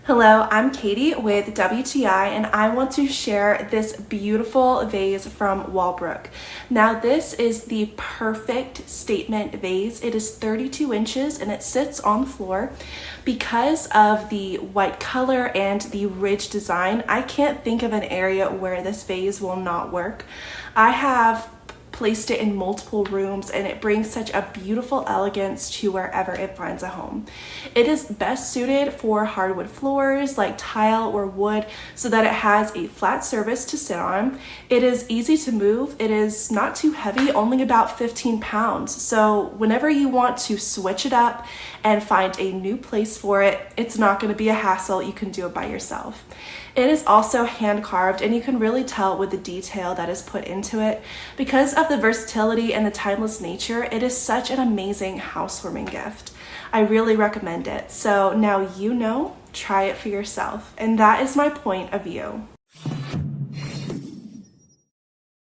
Hello, I'm Katie with WTI and I want to share this beautiful vase from Walbrook. Now this is the perfect statement vase. It is 32 inches and it sits on the floor. Because of the white color and the ridge design, I can't think of an area where this vase will not work. I have placed it in multiple rooms and it brings such a beautiful elegance to wherever it finds a home. It is best suited for hardwood floors like tile or wood so that it has a flat surface to sit on. It is easy to move. It is not too heavy, only about 15 pounds. So whenever you want to switch it up and find a new place for it, it's not going to be a hassle. You can do it by yourself. It is also hand carved and you can really tell with the detail that is put into it. Because of the versatility and the timeless nature, it is such an amazing housewarming gift. I really recommend it. So now you know, try it for yourself. And that is my point of view.